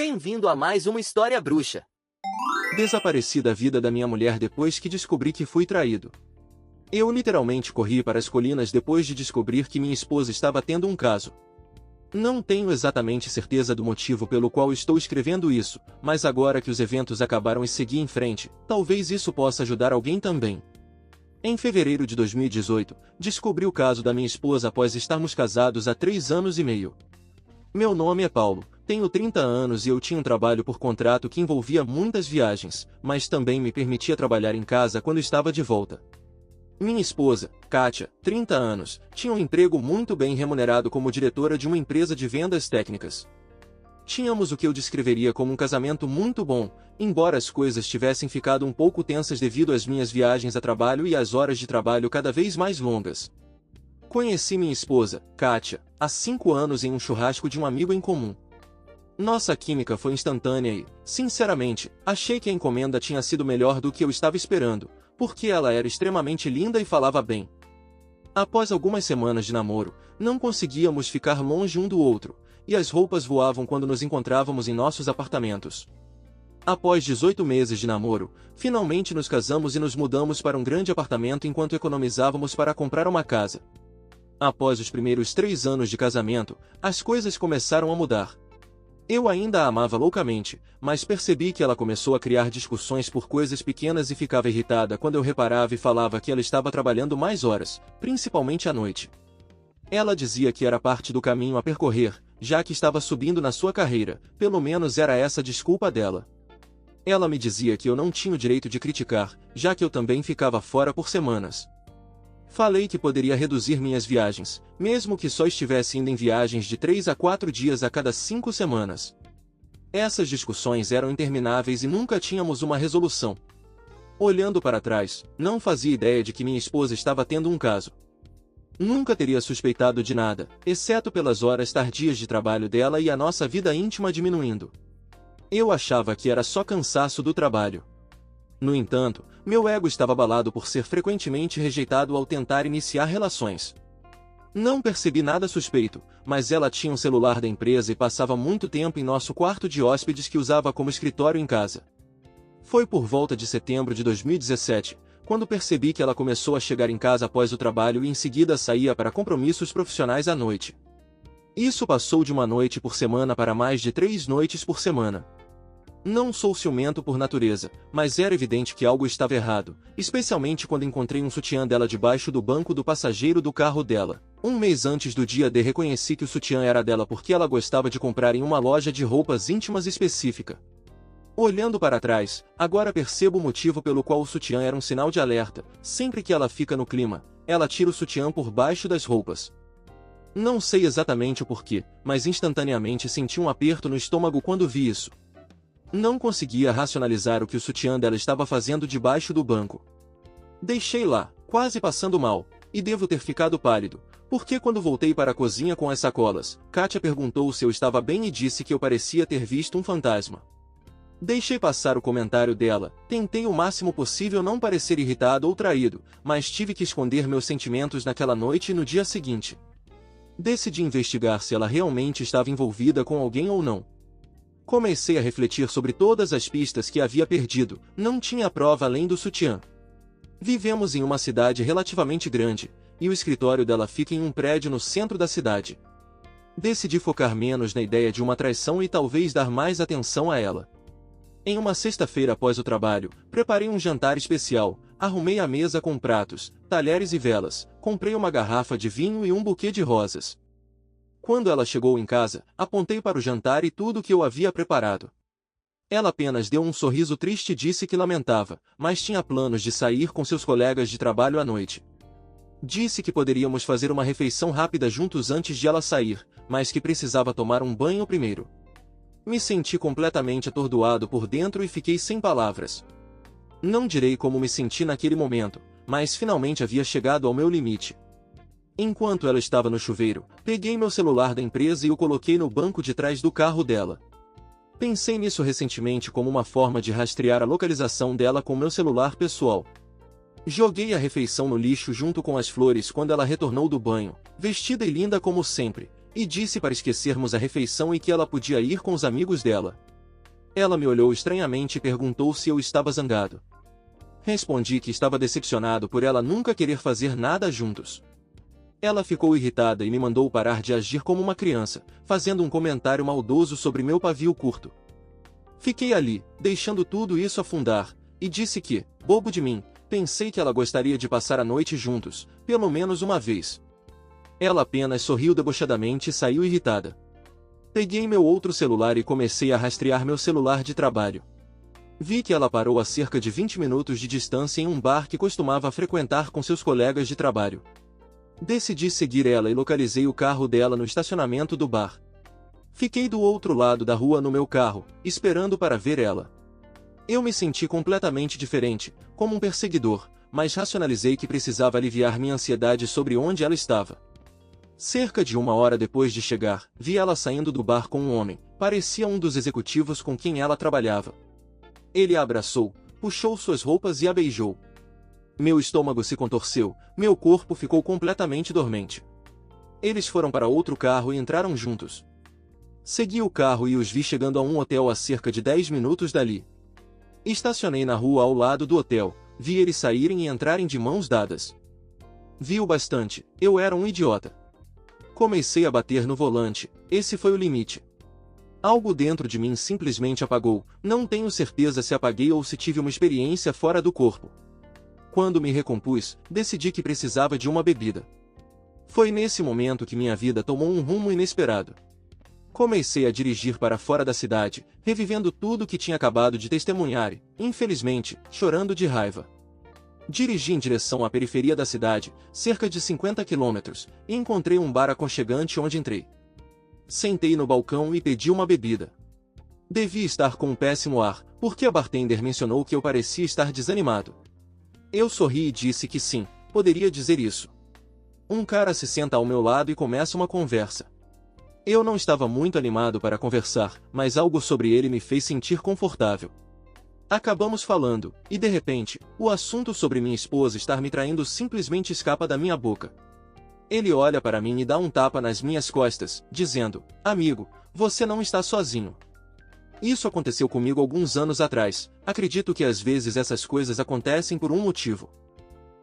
Bem-vindo a mais uma história bruxa. Desapareci da vida da minha mulher depois que descobri que fui traído. Eu literalmente corri para as colinas depois de descobrir que minha esposa estava tendo um caso. Não tenho exatamente certeza do motivo pelo qual estou escrevendo isso, mas agora que os eventos acabaram e segui em frente, talvez isso possa ajudar alguém também. Em fevereiro de 2018, descobri o caso da minha esposa após estarmos casados há 3 anos e meio. Meu nome é Paulo, tenho 30 anos e eu tinha um trabalho por contrato que envolvia muitas viagens, mas também me permitia trabalhar em casa quando estava de volta. Minha esposa, Kátia, 30 anos, tinha um emprego muito bem remunerado como diretora de uma empresa de vendas técnicas. Tínhamos o que eu descreveria como um casamento muito bom, embora as coisas tivessem ficado um pouco tensas devido às minhas viagens a trabalho e às horas de trabalho cada vez mais longas. Conheci minha esposa, Kátia, há 5 anos em um churrasco de um amigo em comum. Nossa química foi instantânea e, sinceramente, achei que a encomenda tinha sido melhor do que eu estava esperando, porque ela era extremamente linda e falava bem. Após algumas semanas de namoro, não conseguíamos ficar longe um do outro, e as roupas voavam quando nos encontrávamos em nossos apartamentos. Após 18 meses de namoro, finalmente nos casamos e nos mudamos para um grande apartamento enquanto economizávamos para comprar uma casa. Após os primeiros 3 anos de casamento, as coisas começaram a mudar. Eu ainda a amava loucamente, mas percebi que ela começou a criar discussões por coisas pequenas e ficava irritada quando eu reparava e falava que ela estava trabalhando mais horas, principalmente à noite. Ela dizia que era parte do caminho a percorrer, já que estava subindo na sua carreira, pelo menos era essa a desculpa dela. Ela me dizia que eu não tinha o direito de criticar, já que eu também ficava fora por semanas. Falei que poderia reduzir minhas viagens, mesmo que só estivesse indo em viagens de 3 a 4 dias a cada 5 semanas. Essas discussões eram intermináveis e nunca tínhamos uma resolução. Olhando para trás, não fazia ideia de que minha esposa estava tendo um caso. Nunca teria suspeitado de nada, exceto pelas horas tardias de trabalho dela e a nossa vida íntima diminuindo. Eu achava que era só cansaço do trabalho. No entanto, meu ego estava abalado por ser frequentemente rejeitado ao tentar iniciar relações. Não percebi nada suspeito, mas ela tinha um celular da empresa e passava muito tempo em nosso quarto de hóspedes que usava como escritório em casa. Foi por volta de setembro de 2017, quando percebi que ela começou a chegar em casa após o trabalho e em seguida saía para compromissos profissionais à noite. Isso passou de uma noite por semana para mais de 3 noites por semana. Não sou ciumento por natureza, mas era evidente que algo estava errado, especialmente quando encontrei um sutiã dela debaixo do banco do passageiro do carro dela. Um mês antes do dia D reconheci que o sutiã era dela porque ela gostava de comprar em uma loja de roupas íntimas específica. Olhando para trás, agora percebo o motivo pelo qual o sutiã era um sinal de alerta. Sempre que ela fica no clima, ela tira o sutiã por baixo das roupas. Não sei exatamente o porquê, mas instantaneamente senti um aperto no estômago quando vi isso. Não conseguia racionalizar o que o sutiã dela estava fazendo debaixo do banco. Deixei lá, quase passando mal, e devo ter ficado pálido, porque quando voltei para a cozinha com as sacolas, Kátia perguntou se eu estava bem e disse que eu parecia ter visto um fantasma. Deixei passar o comentário dela, tentei o máximo possível não parecer irritado ou traído, mas tive que esconder meus sentimentos naquela noite e no dia seguinte. Decidi investigar se ela realmente estava envolvida com alguém ou não. Comecei a refletir sobre todas as pistas que havia perdido, não tinha prova além do sutiã. Vivemos em uma cidade relativamente grande, e o escritório dela fica em um prédio no centro da cidade. Decidi focar menos na ideia de uma traição e talvez dar mais atenção a ela. Em uma sexta-feira após o trabalho, preparei um jantar especial, arrumei a mesa com pratos, talheres e velas, comprei uma garrafa de vinho e um buquê de rosas. Quando ela chegou em casa, apontei para o jantar e tudo o que eu havia preparado. Ela apenas deu um sorriso triste e disse que lamentava, mas tinha planos de sair com seus colegas de trabalho à noite. Disse que poderíamos fazer uma refeição rápida juntos antes de ela sair, mas que precisava tomar um banho primeiro. Me senti completamente atordoado por dentro e fiquei sem palavras. Não direi como me senti naquele momento, mas finalmente havia chegado ao meu limite. Enquanto ela estava no chuveiro, peguei meu celular da empresa e o coloquei no banco de trás do carro dela. Pensei nisso recentemente como uma forma de rastrear a localização dela com meu celular pessoal. Joguei a refeição no lixo junto com as flores quando ela retornou do banho, vestida e linda como sempre, e disse para esquecermos a refeição e que ela podia ir com os amigos dela. Ela me olhou estranhamente e perguntou se eu estava zangado. Respondi que estava decepcionado por ela nunca querer fazer nada juntos. Ela ficou irritada e me mandou parar de agir como uma criança, fazendo um comentário maldoso sobre meu pavio curto. Fiquei ali, deixando tudo isso afundar, e disse que, bobo de mim, pensei que ela gostaria de passar a noite juntos, pelo menos uma vez. Ela apenas sorriu debochadamente e saiu irritada. Peguei meu outro celular e comecei a rastrear meu celular de trabalho. Vi que ela parou a cerca de 20 minutos de distância em um bar que costumava frequentar com seus colegas de trabalho. Decidi seguir ela e localizei o carro dela no estacionamento do bar. Fiquei do outro lado da rua no meu carro, esperando para ver ela. Eu me senti completamente diferente, como um perseguidor, mas racionalizei que precisava aliviar minha ansiedade sobre onde ela estava. Cerca de 1 hora depois de chegar, vi ela saindo do bar com um homem, parecia um dos executivos com quem ela trabalhava. Ele a abraçou, puxou suas roupas e a beijou. Meu estômago se contorceu, meu corpo ficou completamente dormente. Eles foram para outro carro e entraram juntos. Segui o carro e os vi chegando a um hotel a cerca de 10 minutos dali. Estacionei na rua ao lado do hotel, vi eles saírem e entrarem de mãos dadas. Vi-o bastante, eu era um idiota. Comecei a bater no volante, esse foi o limite. Algo dentro de mim simplesmente apagou, não tenho certeza se apaguei ou se tive uma experiência fora do corpo. Quando me recompus, decidi que precisava de uma bebida. Foi nesse momento que minha vida tomou um rumo inesperado. Comecei a dirigir para fora da cidade, revivendo tudo que tinha acabado de testemunhar e, infelizmente, chorando de raiva. Dirigi em direção à periferia da cidade, cerca de 50 quilômetros, e encontrei um bar aconchegante onde entrei. Sentei no balcão e pedi uma bebida. Devia estar com um péssimo ar, porque a bartender mencionou que eu parecia estar desanimado. Eu sorri e disse que sim, poderia dizer isso. Um cara se senta ao meu lado e começa uma conversa. Eu não estava muito animado para conversar, mas algo sobre ele me fez sentir confortável. Acabamos falando, e de repente, o assunto sobre minha esposa estar me traindo simplesmente escapa da minha boca. Ele olha para mim e dá um tapa nas minhas costas, dizendo: "Amigo, você não está sozinho." Isso aconteceu comigo alguns anos atrás, acredito que às vezes essas coisas acontecem por um motivo.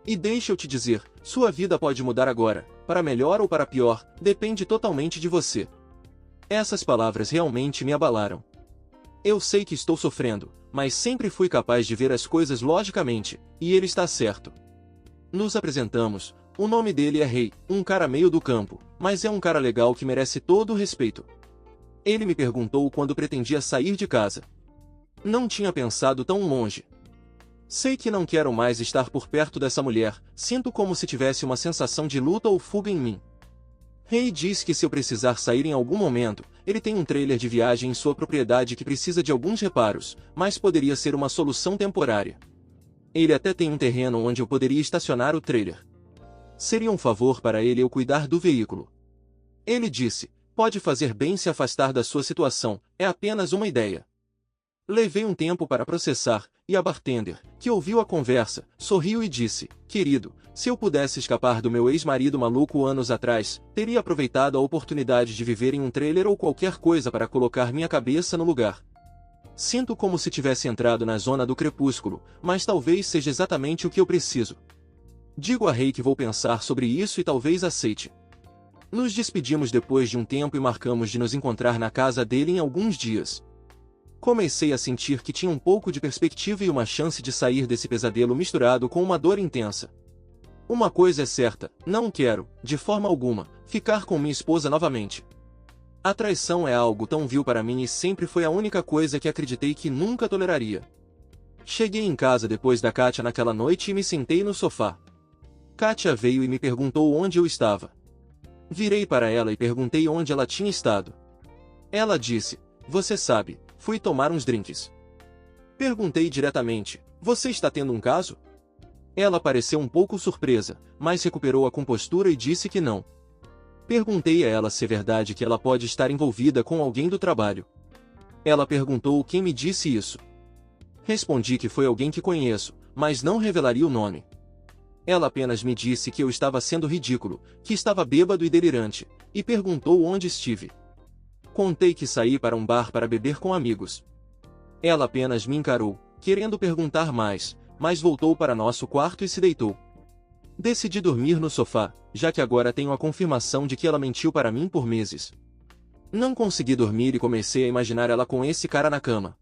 E deixa eu te dizer, sua vida pode mudar agora, para melhor ou para pior, depende totalmente de você. Essas palavras realmente me abalaram. Eu sei que estou sofrendo, mas sempre fui capaz de ver as coisas logicamente, e ele está certo. Nos apresentamos. O nome dele é Rei, um cara meio do campo, mas é um cara legal que merece todo o respeito. Ele me perguntou quando pretendia sair de casa. Não tinha pensado tão longe. Sei que não quero mais estar por perto dessa mulher, sinto como se tivesse uma sensação de luta ou fuga em mim. Rei diz que se eu precisar sair em algum momento, ele tem um trailer de viagem em sua propriedade que precisa de alguns reparos, mas poderia ser uma solução temporária. Ele até tem um terreno onde eu poderia estacionar o trailer. Seria um favor para ele eu cuidar do veículo. Ele disse: "Pode fazer bem se afastar da sua situação, é apenas uma ideia." Levei um tempo para processar, e a bartender, que ouviu a conversa, sorriu e disse: "Querido, se eu pudesse escapar do meu ex-marido maluco anos atrás, teria aproveitado a oportunidade de viver em um trailer ou qualquer coisa para colocar minha cabeça no lugar. Sinto como se tivesse entrado na zona do crepúsculo, mas talvez seja exatamente o que eu preciso. Digo a Rei que vou pensar sobre isso e talvez aceite." Nos despedimos depois de um tempo e marcamos de nos encontrar na casa dele em alguns dias. Comecei a sentir que tinha um pouco de perspectiva e uma chance de sair desse pesadelo misturado com uma dor intensa. Uma coisa é certa, não quero, de forma alguma, ficar com minha esposa novamente. A traição é algo tão vil para mim e sempre foi a única coisa que acreditei que nunca toleraria. Cheguei em casa depois da Kátia naquela noite e me sentei no sofá. Kátia veio e me perguntou onde eu estava. Virei para ela e perguntei onde ela tinha estado. Ela disse: "Você sabe, fui tomar uns drinks." Perguntei diretamente: "Você está tendo um caso?" Ela pareceu um pouco surpresa, mas recuperou a compostura e disse que não. Perguntei a ela se é verdade que ela pode estar envolvida com alguém do trabalho. Ela perguntou quem me disse isso. Respondi que foi alguém que conheço, mas não revelaria o nome. Ela apenas me disse que eu estava sendo ridículo, que estava bêbado e delirante, e perguntou onde estive. Contei que saí para um bar para beber com amigos. Ela apenas me encarou, querendo perguntar mais, mas voltou para nosso quarto e se deitou. Decidi dormir no sofá, já que agora tenho a confirmação de que ela mentiu para mim por meses. Não consegui dormir e comecei a imaginar ela com esse cara na cama.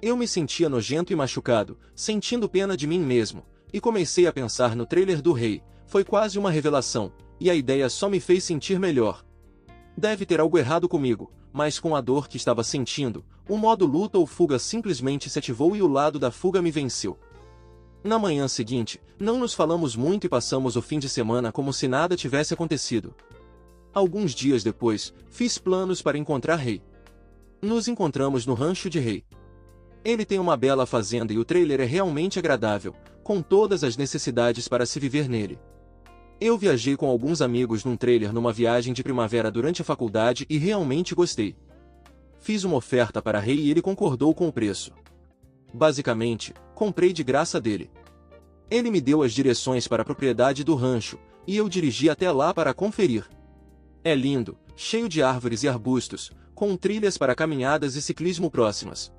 Eu me sentia nojento e machucado, sentindo pena de mim mesmo, e comecei a pensar no trailer do Rei. Foi quase uma revelação, e a ideia só me fez sentir melhor. Deve ter algo errado comigo, mas com a dor que estava sentindo, o modo luta ou fuga simplesmente se ativou e o lado da fuga me venceu. Na manhã seguinte, não nos falamos muito e passamos o fim de semana como se nada tivesse acontecido. Alguns dias depois, fiz planos para encontrar Rei. Nos encontramos no rancho de Rei. Ele tem uma bela fazenda e o trailer é realmente agradável, com todas as necessidades para se viver nele. Eu viajei com alguns amigos num trailer numa viagem de primavera durante a faculdade e realmente gostei. Fiz uma oferta para Rei e ele concordou com o preço. Basicamente, comprei de graça dele. Ele me deu as direções para a propriedade do rancho, e eu dirigi até lá para conferir. É lindo, cheio de árvores e arbustos, com trilhas para caminhadas e ciclismo próximas.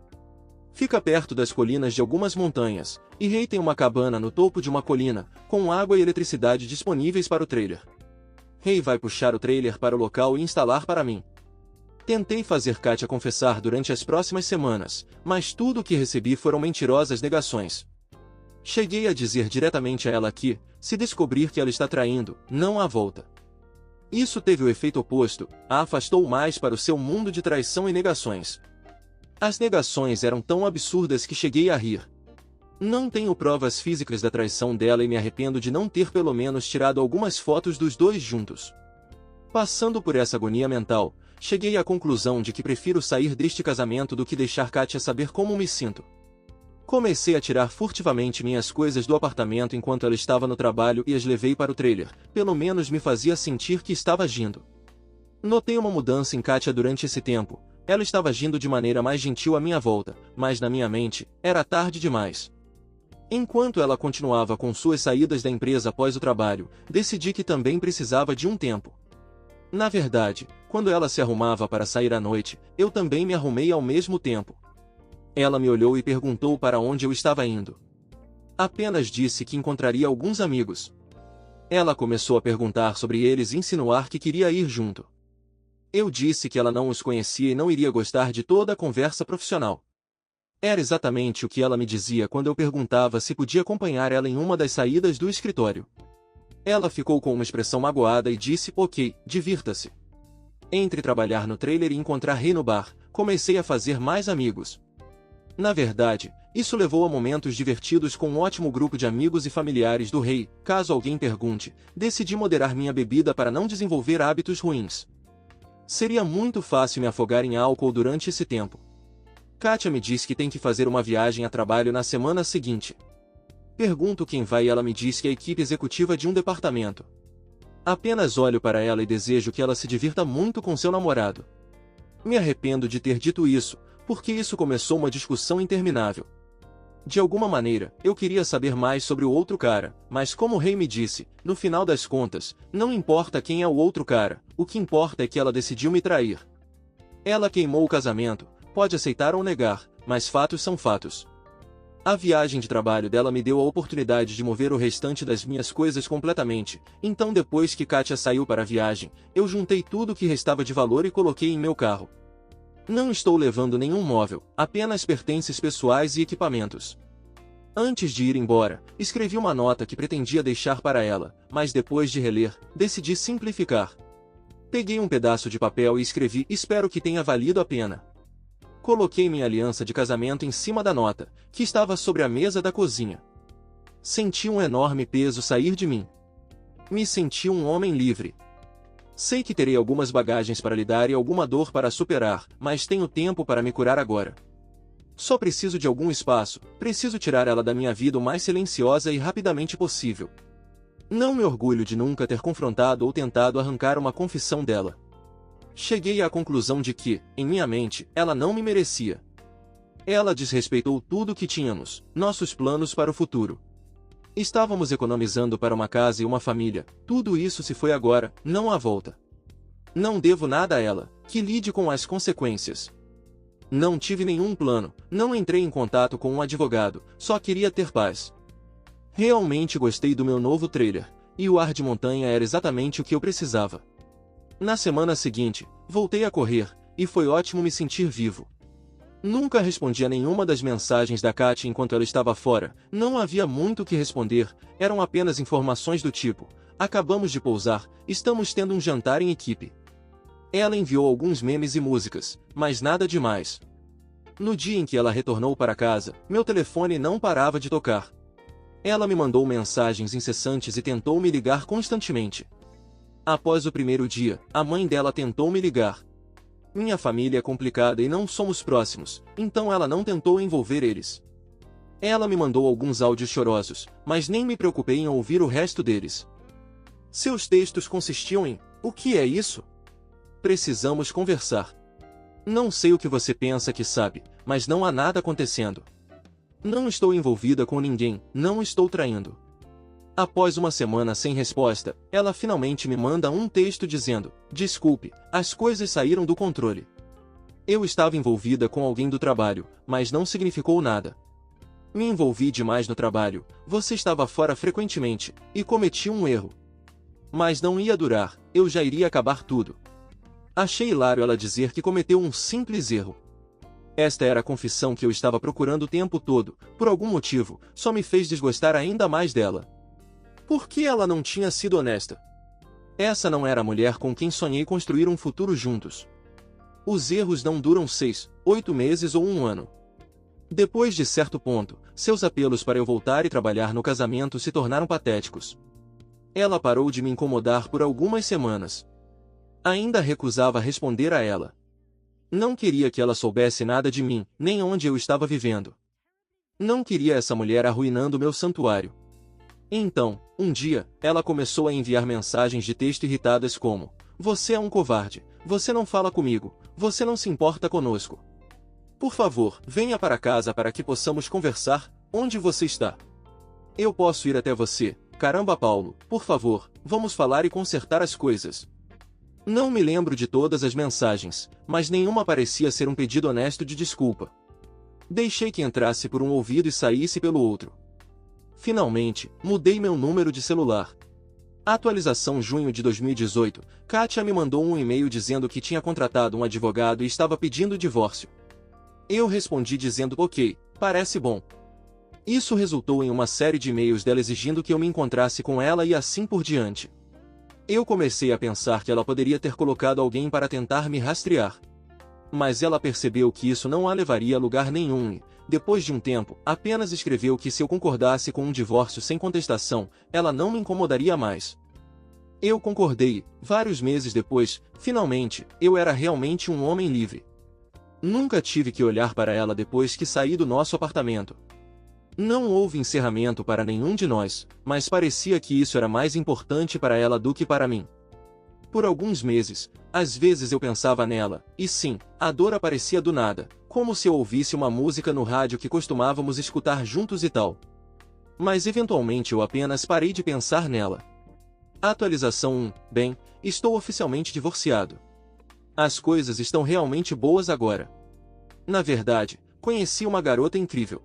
Fica perto das colinas de algumas montanhas, e Rei tem uma cabana no topo de uma colina, com água e eletricidade disponíveis para o trailer. Rei vai puxar o trailer para o local e instalar para mim. Tentei fazer Kátia confessar durante as próximas semanas, mas tudo o que recebi foram mentirosas negações. Cheguei a dizer diretamente a ela que, se descobrir que ela está traindo, não há volta. Isso teve o efeito oposto, a afastou mais para o seu mundo de traição e negações. As negações eram tão absurdas que cheguei a rir. Não tenho provas físicas da traição dela e me arrependo de não ter pelo menos tirado algumas fotos dos dois juntos. Passando por essa agonia mental, cheguei à conclusão de que prefiro sair deste casamento do que deixar Kátia saber como me sinto. Comecei a tirar furtivamente minhas coisas do apartamento enquanto ela estava no trabalho e as levei para o trailer, pelo menos me fazia sentir que estava agindo. Notei uma mudança em Kátia durante esse tempo. Ela estava agindo de maneira mais gentil à minha volta, mas na minha mente, era tarde demais. Enquanto ela continuava com suas saídas da empresa após o trabalho, decidi que também precisava de um tempo. Na verdade, quando ela se arrumava para sair à noite, eu também me arrumei ao mesmo tempo. Ela me olhou e perguntou para onde eu estava indo. Apenas disse que encontraria alguns amigos. Ela começou a perguntar sobre eles e insinuar que queria ir junto. Eu disse que ela não os conhecia e não iria gostar de toda a conversa profissional. Era exatamente o que ela me dizia quando eu perguntava se podia acompanhar ela em uma das saídas do escritório. Ela ficou com uma expressão magoada e disse: ok, divirta-se. Entre trabalhar no trailer e encontrar Rei no bar, comecei a fazer mais amigos. Na verdade, isso levou a momentos divertidos com um ótimo grupo de amigos e familiares do Rei. Caso alguém pergunte, decidi moderar minha bebida para não desenvolver hábitos ruins. Seria muito fácil me afogar em álcool durante esse tempo. Kátia me diz que tem que fazer uma viagem a trabalho na semana seguinte. Pergunto quem vai e ela me diz que é a equipe executiva de um departamento. Apenas olho para ela e desejo que ela se divirta muito com seu namorado. Me arrependo de ter dito isso, porque isso começou uma discussão interminável. De alguma maneira, eu queria saber mais sobre o outro cara, mas como o Rei me disse, no final das contas, não importa quem é o outro cara, o que importa é que ela decidiu me trair. Ela queimou o casamento, pode aceitar ou negar, mas fatos são fatos. A viagem de trabalho dela me deu a oportunidade de mover o restante das minhas coisas completamente, então depois que Kátia saiu para a viagem, eu juntei tudo o que restava de valor e coloquei em meu carro. Não estou levando nenhum móvel, apenas pertences pessoais e equipamentos. Antes de ir embora, escrevi uma nota que pretendia deixar para ela, mas depois de reler, decidi simplificar. Peguei um pedaço de papel e escrevi: espero que tenha valido a pena. Coloquei minha aliança de casamento em cima da nota, que estava sobre a mesa da cozinha. Senti um enorme peso sair de mim. Me senti um homem livre. Sei que terei algumas bagagens para lidar e alguma dor para superar, mas tenho tempo para me curar agora. Só preciso de algum espaço, preciso tirar ela da minha vida o mais silenciosa e rapidamente possível. Não me orgulho de nunca ter confrontado ou tentado arrancar uma confissão dela. Cheguei à conclusão de que, em minha mente, ela não me merecia. Ela desrespeitou tudo o que tínhamos, nossos planos para o futuro. Estávamos economizando para uma casa e uma família, tudo isso se foi agora, não há volta. Não devo nada a ela, que lide com as consequências. Não tive nenhum plano, não entrei em contato com um advogado, só queria ter paz. Realmente gostei do meu novo trailer, e o ar de montanha era exatamente o que eu precisava. Na semana seguinte, voltei a correr, e foi ótimo me sentir vivo. Nunca respondi a nenhuma das mensagens da Katia enquanto ela estava fora, não havia muito o que responder, eram apenas informações do tipo: acabamos de pousar, estamos tendo um jantar em equipe. Ela enviou alguns memes e músicas, mas nada demais. No dia em que ela retornou para casa, meu telefone não parava de tocar. Ela me mandou mensagens incessantes e tentou me ligar constantemente. Após o primeiro dia, a mãe dela tentou me ligar. Minha família é complicada e não somos próximos, então ela não tentou envolver eles. Ela me mandou alguns áudios chorosos, mas nem me preocupei em ouvir o resto deles. Seus textos consistiam em: o que é isso? Precisamos conversar. Não sei o que você pensa que sabe, mas não há nada acontecendo. Não estou envolvida com ninguém, não estou traindo. Após uma semana sem resposta, ela finalmente me manda um texto dizendo: desculpe, as coisas saíram do controle. Eu estava envolvida com alguém do trabalho, mas não significou nada. Me envolvi demais no trabalho, você estava fora frequentemente, e cometi um erro. Mas não ia durar, eu já iria acabar tudo. Achei hilário ela dizer que cometeu um simples erro. Esta era a confissão que eu estava procurando o tempo todo, por algum motivo, só me fez desgostar ainda mais dela. Por que ela não tinha sido honesta? Essa não era a mulher com quem sonhei construir um futuro juntos. Os erros não duram 6, 8 meses ou um ano. Depois de certo ponto, seus apelos para eu voltar e trabalhar no casamento se tornaram patéticos. Ela parou de me incomodar por algumas semanas. Ainda recusava responder a ela. Não queria que ela soubesse nada de mim, nem onde eu estava vivendo. Não queria essa mulher arruinando meu santuário. Então, um dia, ela começou a enviar mensagens de texto irritadas como: você é um covarde, você não fala comigo, você não se importa conosco. Por favor, venha para casa para que possamos conversar. Onde você está? Eu posso ir até você. Caramba, Paulo, por favor, vamos falar e consertar as coisas. Não me lembro de todas as mensagens, mas nenhuma parecia ser um pedido honesto de desculpa. Deixei que entrasse por um ouvido e saísse pelo outro. Finalmente, mudei meu número de celular. Atualização junho de 2018, Katia me mandou um e-mail dizendo que tinha contratado um advogado e estava pedindo divórcio. Eu respondi dizendo: ok, parece bom. Isso resultou em uma série de e-mails dela exigindo que eu me encontrasse com ela e assim por diante. Eu comecei a pensar que ela poderia ter colocado alguém para tentar me rastrear. Mas ela percebeu que isso não a levaria a lugar nenhum e, depois de um tempo, apenas escreveu que se eu concordasse com um divórcio sem contestação, ela não me incomodaria mais. Eu concordei, vários meses depois, finalmente, eu era realmente um homem livre. Nunca tive que olhar para ela depois que saí do nosso apartamento. Não houve encerramento para nenhum de nós, mas parecia que isso era mais importante para ela do que para mim. Por alguns meses, às vezes eu pensava nela, e sim, a dor aparecia do nada, como se eu ouvisse uma música no rádio que costumávamos escutar juntos e tal. Mas eventualmente eu apenas parei de pensar nela. Atualização 1. Bem, estou oficialmente divorciado. As coisas estão realmente boas agora. Na verdade, conheci uma garota incrível.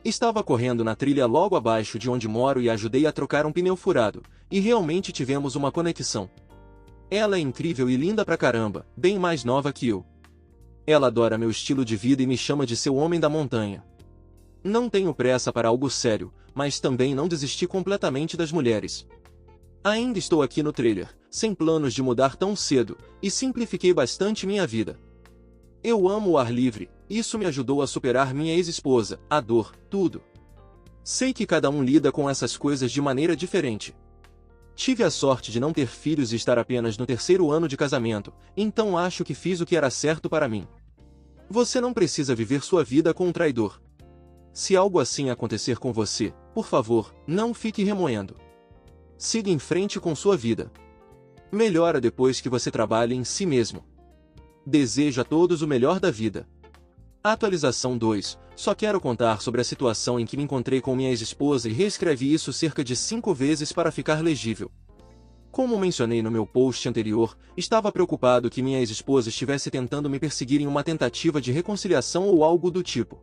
Estava correndo na trilha logo abaixo de onde moro e ajudei a trocar um pneu furado, e realmente tivemos uma conexão. Ela é incrível e linda pra caramba, bem mais nova que eu. Ela adora meu estilo de vida e me chama de seu homem da montanha. Não tenho pressa para algo sério, mas também não desisti completamente das mulheres. Ainda estou aqui no trailer, sem planos de mudar tão cedo, e simplifiquei bastante minha vida. Eu amo o ar livre, isso me ajudou a superar minha ex-esposa, a dor, tudo. Sei que cada um lida com essas coisas de maneira diferente. Tive a sorte de não ter filhos e estar apenas no 3º ano de casamento, então acho que fiz o que era certo para mim. Você não precisa viver sua vida com um traidor. Se algo assim acontecer com você, por favor, não fique remoendo. Siga em frente com sua vida. Melhora depois que você trabalhe em si mesmo. Desejo a todos o melhor da vida. Atualização 2. Só quero contar sobre a situação em que me encontrei com minha ex-esposa e reescrevi isso cerca de 5 vezes para ficar legível. Como mencionei no meu post anterior, estava preocupado que minha ex-esposa estivesse tentando me perseguir em uma tentativa de reconciliação ou algo do tipo.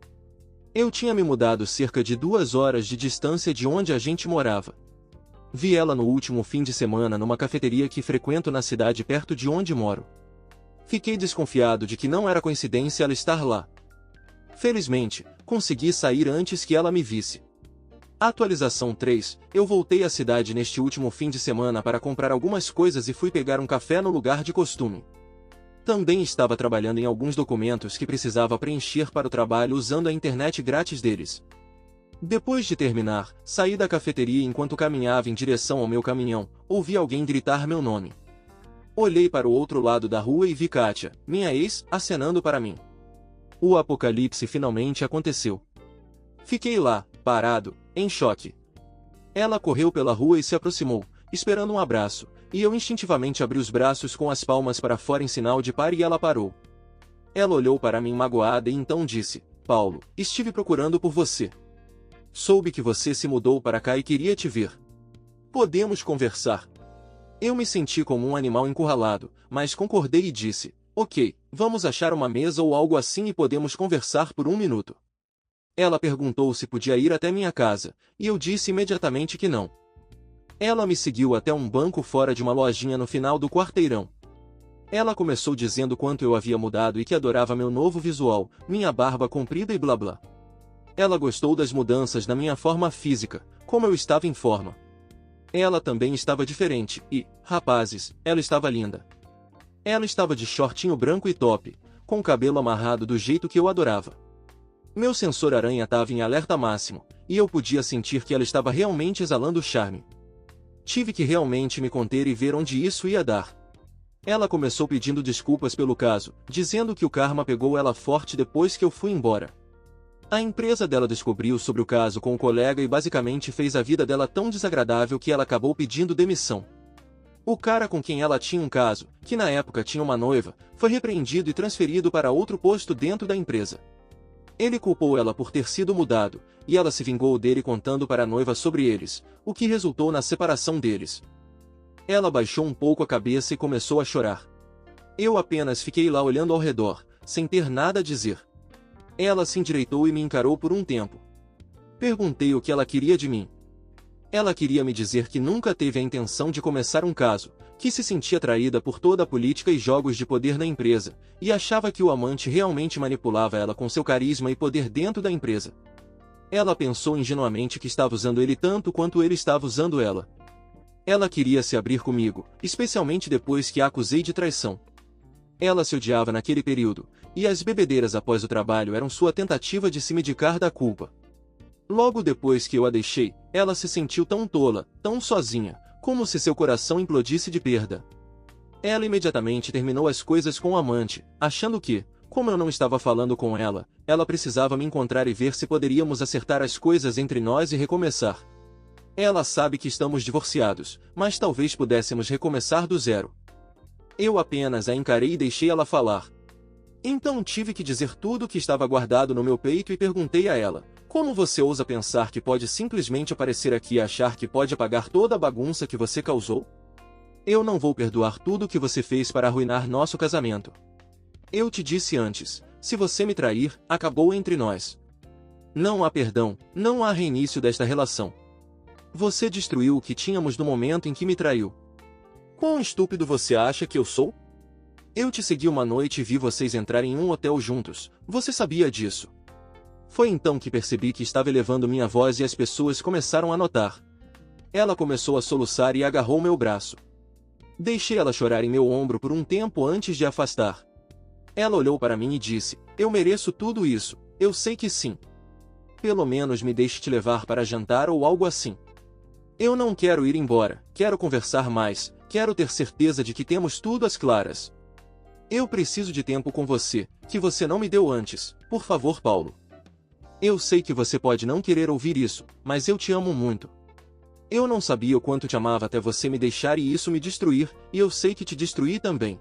Eu tinha me mudado cerca de 2 horas de distância de onde a gente morava. Vi ela no último fim de semana numa cafeteria que frequento na cidade perto de onde moro. Fiquei desconfiado de que não era coincidência ela estar lá. Felizmente, consegui sair antes que ela me visse. Atualização 3. Eu voltei à cidade neste último fim de semana para comprar algumas coisas e fui pegar um café no lugar de costume. Também estava trabalhando em alguns documentos que precisava preencher para o trabalho usando a internet grátis deles. Depois de terminar, saí da cafeteria e enquanto caminhava em direção ao meu caminhão, ouvi alguém gritar meu nome. Olhei para o outro lado da rua e vi Kátia, minha ex, acenando para mim. O apocalipse finalmente aconteceu. Fiquei lá, parado, em choque. Ela correu pela rua e se aproximou, esperando um abraço, e eu instintivamente abri os braços com as palmas para fora em sinal de pare e ela parou. Ela olhou para mim magoada e então disse, Paulo, estive procurando por você. Soube que você se mudou para cá e queria te ver. Podemos conversar? Eu me senti como um animal encurralado, mas concordei e disse, ok, vamos achar uma mesa ou algo assim e podemos conversar por 1 minuto. Ela perguntou se podia ir até minha casa, e eu disse imediatamente que não. Ela me seguiu até um banco fora de uma lojinha no final do quarteirão. Ela começou dizendo quanto eu havia mudado e que adorava meu novo visual, minha barba comprida e blá blá. Ela gostou das mudanças na minha forma física, como eu estava em forma. Ela também estava diferente, e, rapazes, ela estava linda. Ela estava de shortinho branco e top, com o cabelo amarrado do jeito que eu adorava. Meu sensor aranha estava em alerta máximo, e eu podia sentir que ela estava realmente exalando charme. Tive que realmente me conter e ver onde isso ia dar. Ela começou pedindo desculpas pelo caso, dizendo que o karma pegou ela forte depois que eu fui embora. A empresa dela descobriu sobre o caso com um colega e basicamente fez a vida dela tão desagradável que ela acabou pedindo demissão. O cara com quem ela tinha um caso, que na época tinha uma noiva, foi repreendido e transferido para outro posto dentro da empresa. Ele culpou ela por ter sido mudado, e ela se vingou dele contando para a noiva sobre eles, o que resultou na separação deles. Ela baixou um pouco a cabeça e começou a chorar. Eu apenas fiquei lá olhando ao redor, sem ter nada a dizer. Ela se endireitou e me encarou por um tempo. Perguntei o que ela queria de mim. Ela queria me dizer que nunca teve a intenção de começar um caso, que se sentia atraída por toda a política e jogos de poder na empresa, e achava que o amante realmente manipulava ela com seu carisma e poder dentro da empresa. Ela pensou ingenuamente que estava usando ele tanto quanto ele estava usando ela. Ela queria se abrir comigo, especialmente depois que a acusei de traição. Ela se odiava naquele período, e as bebedeiras após o trabalho eram sua tentativa de se medicar da culpa. Logo depois que eu a deixei, ela se sentiu tão tola, tão sozinha, como se seu coração implodisse de perda. Ela imediatamente terminou as coisas com o amante, achando que, como eu não estava falando com ela, ela precisava me encontrar e ver se poderíamos acertar as coisas entre nós e recomeçar. Ela sabe que estamos divorciados, mas talvez pudéssemos recomeçar do zero. Eu apenas a encarei e deixei ela falar. Então tive que dizer tudo o que estava guardado no meu peito e perguntei a ela, como você ousa pensar que pode simplesmente aparecer aqui e achar que pode apagar toda a bagunça que você causou? Eu não vou perdoar tudo o que você fez para arruinar nosso casamento. Eu te disse antes, se você me trair, acabou entre nós. Não há perdão, não há reinício desta relação. Você destruiu o que tínhamos no momento em que me traiu. Quão estúpido você acha que eu sou? Eu te segui uma noite e vi vocês entrarem em um hotel juntos, você sabia disso. Foi então que percebi que estava elevando minha voz e as pessoas começaram a notar. Ela começou a soluçar e agarrou meu braço. Deixei ela chorar em meu ombro por um tempo antes de afastar. Ela olhou para mim e disse, eu mereço tudo isso, eu sei que sim. Pelo menos me deixe te levar para jantar ou algo assim. Eu não quero ir embora, quero conversar mais, quero ter certeza de que temos tudo às claras. Eu preciso de tempo com você, que você não me deu antes, por favor, Paulo. Eu sei que você pode não querer ouvir isso, mas eu te amo muito. Eu não sabia o quanto te amava até você me deixar e isso me destruir, e eu sei que te destruí também.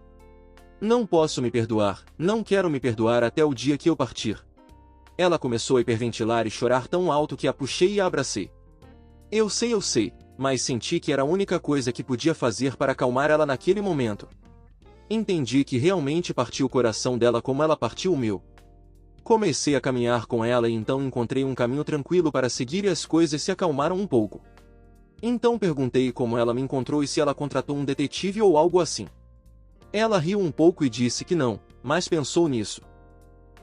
Não posso me perdoar, não quero me perdoar até o dia que eu partir. Ela começou a hiperventilar e chorar tão alto que a puxei e a abracei. Eu sei, mas senti que era a única coisa que podia fazer para acalmar ela naquele momento. Entendi que realmente parti o coração dela como ela partiu o meu. Comecei a caminhar com ela e então encontrei um caminho tranquilo para seguir e as coisas se acalmaram um pouco. Então perguntei como ela me encontrou e se ela contratou um detetive ou algo assim. Ela riu um pouco e disse que não, mas pensou nisso.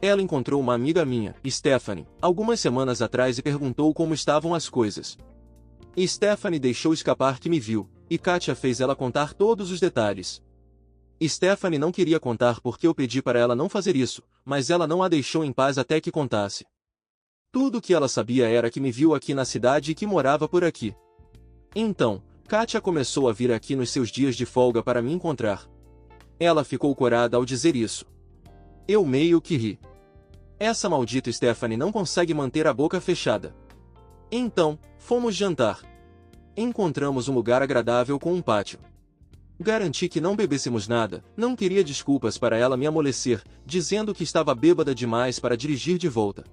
Ela encontrou uma amiga minha, Stephanie, algumas semanas atrás e perguntou como estavam as coisas. Stephanie deixou escapar que me viu, e Katia fez ela contar todos os detalhes. Stephanie não queria contar porque eu pedi para ela não fazer isso, mas ela não a deixou em paz até que contasse. Tudo o que ela sabia era que me viu aqui na cidade e que morava por aqui. Então, Katia começou a vir aqui nos seus dias de folga para me encontrar. Ela ficou corada ao dizer isso. Eu meio que ri. Essa maldita Stephanie não consegue manter a boca fechada. Então, fomos jantar. Encontramos um lugar agradável com um pátio. Garanti que não bebêssemos nada, não queria desculpas para ela me amolecer, dizendo que estava bêbada demais para dirigir de volta.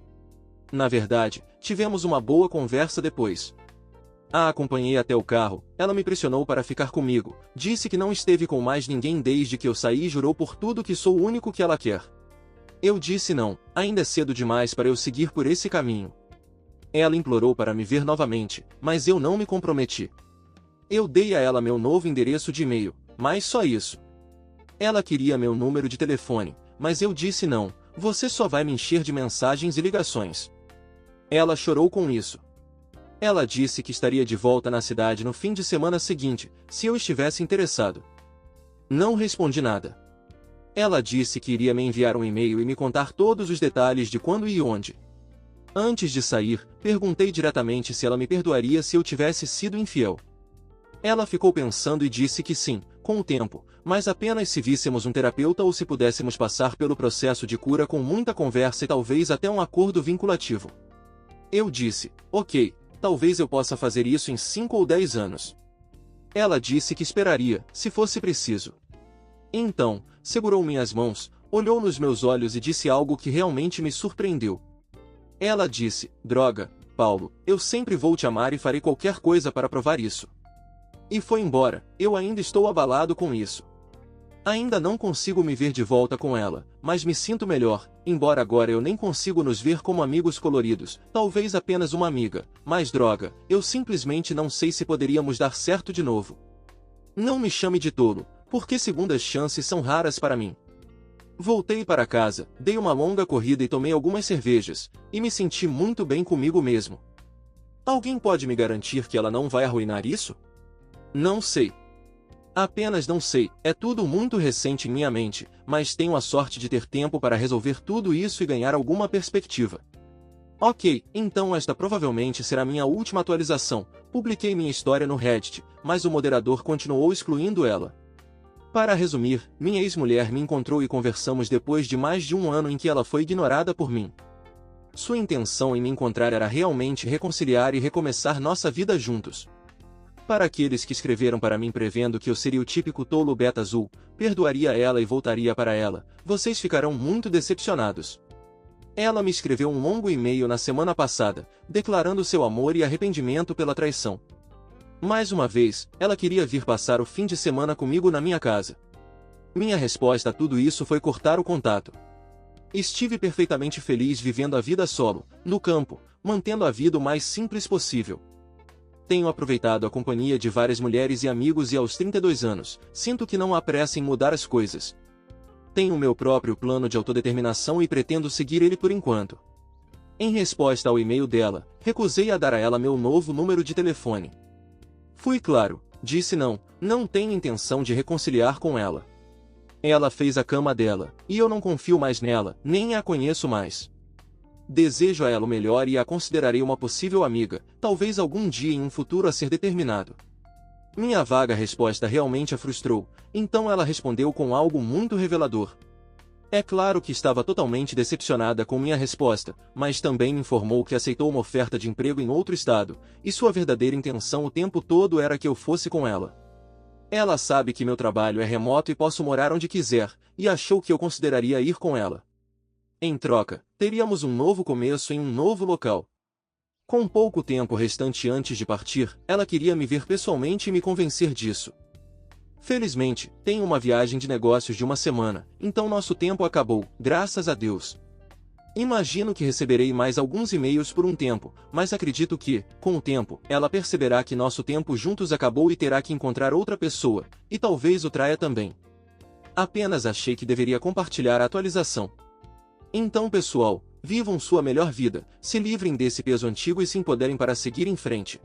Na verdade, tivemos uma boa conversa depois. A acompanhei até o carro, ela me pressionou para ficar comigo, disse que não esteve com mais ninguém desde que eu saí e jurou por tudo que sou o único que ela quer. Eu disse não, ainda é cedo demais para eu seguir por esse caminho. Ela implorou para me ver novamente, mas eu não me comprometi. Eu dei a ela meu novo endereço de e-mail, mas só isso. Ela queria meu número de telefone, mas eu disse não, você só vai me encher de mensagens e ligações. Ela chorou com isso. Ela disse que estaria de volta na cidade no fim de semana seguinte, se eu estivesse interessado. Não respondi nada. Ela disse que iria me enviar um e-mail e me contar todos os detalhes de quando e onde. Antes de sair, perguntei diretamente se ela me perdoaria se eu tivesse sido infiel. Ela ficou pensando e disse que sim, com o tempo, mas apenas se víssemos um terapeuta ou se pudéssemos passar pelo processo de cura com muita conversa e talvez até um acordo vinculativo. Eu disse, ok, talvez eu possa fazer isso em 5 ou 10 anos. Ela disse que esperaria, se fosse preciso. Então, segurou minhas mãos, olhou nos meus olhos e disse algo que realmente me surpreendeu. Ela disse, droga, Paulo, eu sempre vou te amar e farei qualquer coisa para provar isso. E foi embora, eu ainda estou abalado com isso. Ainda não consigo me ver de volta com ela, mas me sinto melhor, embora agora eu nem consigo nos ver como amigos coloridos, talvez apenas uma amiga, mas droga, eu simplesmente não sei se poderíamos dar certo de novo. Não me chame de tolo, porque segundas chances são raras para mim. Voltei para casa, dei uma longa corrida e tomei algumas cervejas, e me senti muito bem comigo mesmo. Alguém pode me garantir que ela não vai arruinar isso? Não sei. Apenas não sei, é tudo muito recente em minha mente, mas tenho a sorte de ter tempo para resolver tudo isso e ganhar alguma perspectiva. Ok, então esta provavelmente será minha última atualização. Publiquei minha história no Reddit, mas o moderador continuou excluindo ela. Para resumir, minha ex-mulher me encontrou e conversamos depois de mais de um ano em que ela foi ignorada por mim. Sua intenção em me encontrar era realmente reconciliar e recomeçar nossa vida juntos. Para aqueles que escreveram para mim prevendo que eu seria o típico tolo beta azul, perdoaria ela e voltaria para ela, vocês ficarão muito decepcionados. Ela me escreveu um longo e-mail na semana passada, declarando seu amor e arrependimento pela traição. Mais uma vez, ela queria vir passar o fim de semana comigo na minha casa. Minha resposta a tudo isso foi cortar o contato. Estive perfeitamente feliz vivendo a vida solo, no campo, mantendo a vida o mais simples possível. Tenho aproveitado a companhia de várias mulheres e amigos e aos 32 anos, sinto que não há pressa em mudar as coisas. Tenho o meu próprio plano de autodeterminação e pretendo seguir ele por enquanto. Em resposta ao e-mail dela, recusei a dar a ela meu novo número de telefone. Fui claro, disse não tenho intenção de reconciliar com ela. Ela fez a cama dela, e eu não confio mais nela, nem a conheço mais. Desejo a ela o melhor e a considerarei uma possível amiga, talvez algum dia em um futuro a ser determinado. Minha vaga resposta realmente a frustrou, então ela respondeu com algo muito revelador. É claro que estava totalmente decepcionada com minha resposta, mas também me informou que aceitou uma oferta de emprego em outro estado, e sua verdadeira intenção o tempo todo era que eu fosse com ela. Ela sabe que meu trabalho é remoto e posso morar onde quiser, e achou que eu consideraria ir com ela. Em troca, teríamos um novo começo em um novo local. Com pouco tempo restante antes de partir, ela queria me ver pessoalmente e me convencer disso. Felizmente, tenho uma viagem de negócios de uma semana, então nosso tempo acabou, graças a Deus. Imagino que receberei mais alguns e-mails por um tempo, mas acredito que, com o tempo, ela perceberá que nosso tempo juntos acabou e terá que encontrar outra pessoa, e talvez o traia também. Apenas achei que deveria compartilhar a atualização. Então pessoal, vivam sua melhor vida, se livrem desse peso antigo e se empoderem para seguir em frente.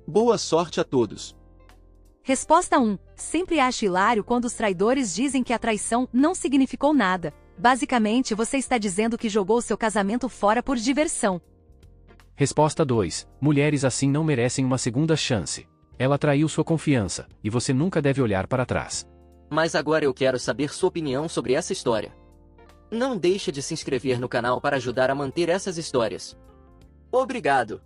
Boa sorte a todos! Resposta 1. Sempre acho hilário quando os traidores dizem que a traição não significou nada. Basicamente você está dizendo que jogou seu casamento fora por diversão. Resposta 2. Mulheres assim não merecem uma segunda chance. Ela traiu sua confiança, e você nunca deve olhar para trás. Mas agora eu quero saber sua opinião sobre essa história. Não deixe de se inscrever no canal para ajudar a manter essas histórias. Obrigado!